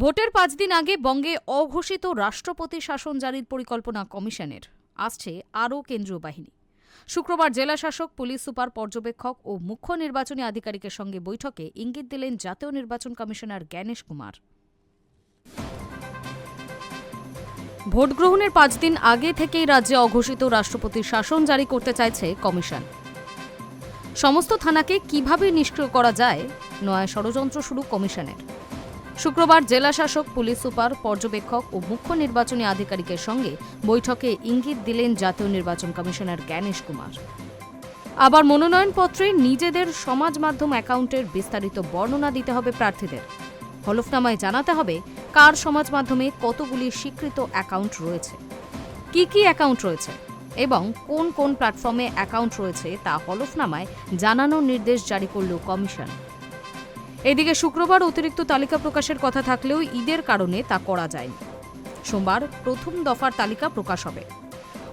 ভোটের 5 দিন আগে বঙ্গে অঘোষিত রাষ্ট্রপতি শাসন জারির পরিকল্পনা কমিশনের। আসছে আরও কেন্দ্রীয় বাহিনী। শুক্রবার জেলা শাসক, পুলিশ সুপার, পর্যবেক্ষক ও মুখ্য নির্বাচনী আধিকারিকের সঙ্গে বৈঠকে ইঙ্গিত দিলেন জাতীয় নির্বাচন কমিশনার জ্ঞানেশ কুমার। ভোট গ্রহণের 5 দিন আগে থেকেই রাজ্যে অঘোষিত রাষ্ট্রপতি শাসন জারি করতে চাইছে কমিশন। সমস্ত থানাকে কিভাবে নিষ্ক্রিয় করা যায়, নয়া ষড়যন্ত্র শুরু কমিশনের। শুক্রবার জেলা শাসক, পুলিশ সুপার, পর্যবেক্ষক ও মুখ্য নির্বাচনী আধিকারিকের সঙ্গে বৈঠকে ইঙ্গিত দিলেন জাতীয় নির্বাচন কমিশনার জ্ঞানেশ কুমার। আবার মনোনয়নপত্রে নিজেদের সমাজ মাধ্যম অ্যাকাউন্টের বিস্তারিত বর্ণনা দিতে হবে প্রার্থীদের। হলফনামায় জানাতে হবে কার সমাজ মাধ্যমে কতগুলি স্বীকৃত অ্যাকাউন্ট রয়েছে, কি কি অ্যাকাউন্ট রয়েছে এবং কোন কোন প্ল্যাটফর্মে অ্যাকাউন্ট রয়েছে তা হলফনামায় জানানোর নির্দেশ জারি করল কমিশন। এদিকে শুক্রবার অতিরিক্ত তালিকা প্রকাশের কথা থাকলেও ঈদের কারণে তা করা যায়নি। সোমবার প্রথম দফার তালিকা প্রকাশ হবে।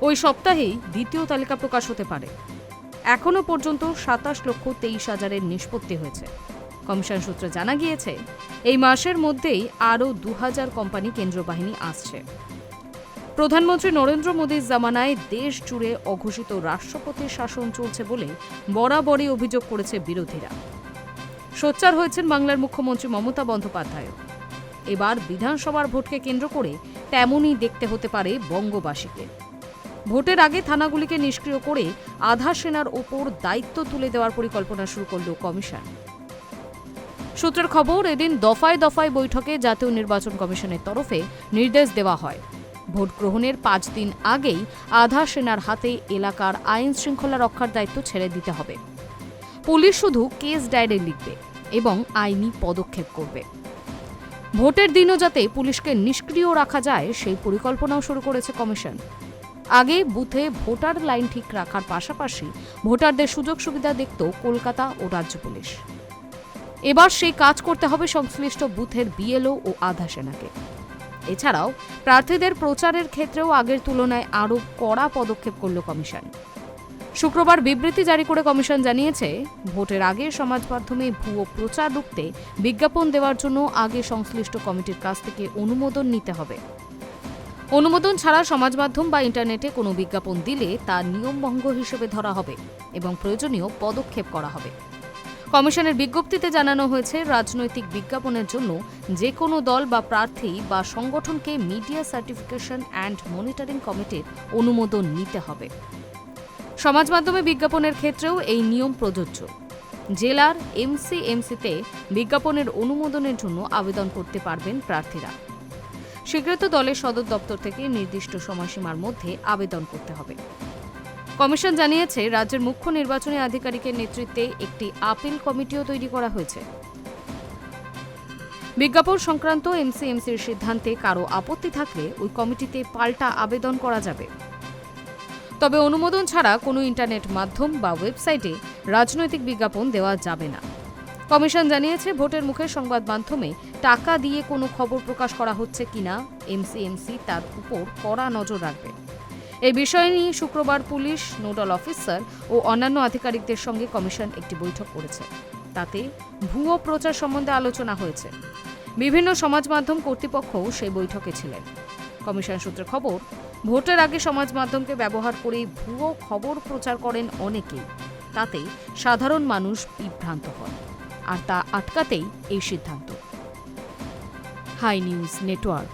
ওই সপ্তাহেই দ্বিতীয় তালিকা প্রকাশ হতে পারে। এখনও পর্যন্ত 27,23,000-এর নিষ্পত্তি হয়েছে। কমিশন সূত্রে জানা গিয়েছে, এই মাসের মধ্যেই আরও 2,000 কোম্পানি কেন্দ্রীয় বাহিনী আসছে। প্রধানমন্ত্রী নরেন্দ্র মোদীর জামানায় দেশ জুড়ে অঘোষিত রাষ্ট্রপতির শাসন চলছে বলে বরাবরই অভিযোগ করেছে বিরোধীরা। সোচ্চার হয়েছেন বাংলার মুখ্যমন্ত্রী মমতা বন্দ্যোপাধ্যায়। এবার বিধানসভার ভোটকে কেন্দ্র করে তেমনই দেখতে হতে পারে বঙ্গবাসীকে। ভোটের আগে থানাগুলিকে নিষ্ক্রিয় করে আধা সেনার ওপর দায়িত্ব তুলে দেওয়ার পরিকল্পনা শুরু করল কমিশন। সূত্রের খবর, এদিন দফায় দফায় বৈঠকে জাতীয় নির্বাচন কমিশনের তরফে নির্দেশ দেওয়া হয়, ভোট গ্রহণের 5 দিন আগেই আধা সেনার হাতে এলাকার আইন শৃঙ্খলা রক্ষার দায়িত্ব ছেড়ে দিতে হবে। পুলিশ শুধু কেস ডায়েরি লিখবে এবং আইনি পদক্ষেপ করবে। ভোটের দিনও যাতে পুলিশকে নিষ্ক্রিয় রাখা যায় সেই পরিকল্পনাও শুরু করেছে কমিশন। আগে বুথে ভোটার লাইন ঠিক রাখার পাশাপাশি ভোটারদের সুযোগ সুবিধা দেখত কলকাতা ও রাজ্য পুলিশ। এবার সেই কাজ করতে হবে সংশ্লিষ্ট বুথের বিএলও ও আধা সেনাকে। এছাড়াও প্রার্থীদের প্রচারের ক্ষেত্রেও আগের তুলনায় আরও কড়া পদক্ষেপ করল কমিশন। শুক্রবার বিবৃতি জারি করে কমিশন জানিয়েছে, ভোটের আগে সমাজ মাধ্যমে ভুয়ো প্রচার রুখতে বিজ্ঞাপন দেওয়ার জন্য আগে সংশ্লিষ্ট কমিটির কাছ থেকে অনুমোদন নিতে হবে। অনুমোদন ছাড়া সমাজ মাধ্যম বা ইন্টারনেটে কোনো বিজ্ঞাপন দিলে তা নিয়মভঙ্গ হিসেবে ধরা হবে এবং প্রয়োজনীয় পদক্ষেপ করা হবে। কমিশনের বিজ্ঞপ্তিতে জানানো হয়েছে, রাজনৈতিক বিজ্ঞাপনের জন্য যে কোনো দল বা প্রার্থী বা সংগঠনকে মিডিয়া সার্টিফিকেশন অ্যান্ড মনিটরিং কমিটির অনুমোদন নিতে হবে। সমাজ মাধ্যমে বিজ্ঞাপনের ক্ষেত্রেও এই নিয়ম প্রযোজ্য। জেলার এমসিএমসিতে বিজ্ঞাপনের অনুমোদনের জন্য আবেদন করতে পারবেন প্রার্থীরা। স্বীকৃত দলের সদর দপ্তর থেকে নির্দিষ্ট সময়সীমার মধ্যে আবেদন করতে হবে। কমিশন জানিয়েছে, রাজ্যের মুখ্য নির্বাচনী আধিকারিকের নেতৃত্বে একটি আপিল কমিটিও তৈরি করা হয়েছে। বিজ্ঞাপন সংক্রান্ত এমসিএমসির সিদ্ধান্তে কারো আপত্তি থাকলে ওই কমিটিতে পাল্টা আবেদন করা যাবে। তবে অনুমোদন ছাড়া কোনো ইন্টারনেট মাধ্যম বা ওয়েবসাইটে রাজনৈতিক বিজ্ঞাপন দেওয়া যাবে না। কমিশন জানিয়েছে, ভোটের মুখে সংবাদ মাধ্যমে টাকা দিয়ে কোনো খবর প্রকাশ করা হচ্ছে কিনা এমসিএমসি তার উপর কড়া নজর রাখবে। এই বিষয় নিয়ে শুক্রবার পুলিশ, নোডাল অফিসার ও অন্যান্য আধিকারিকদের সঙ্গে কমিশন একটি বৈঠক করেছে। তাতে ভুয়ো প্রচার সম্বন্ধে আলোচনা হয়েছে। বিভিন্ন সমাজ মাধ্যম কর্তৃপক্ষও সেই বৈঠকে ছিলেন। কমিশন সূত্রে খবর, ভোটের আগে সমাজ মাধ্যমকে ব্যবহার করে ভুয়ো খবর প্রচার করেন অনেকেই। তাতে সাধারণ মানুষ বিভ্রান্ত হন, আর তা আটকাতেই এই সিদ্ধান্ত। Hi news network.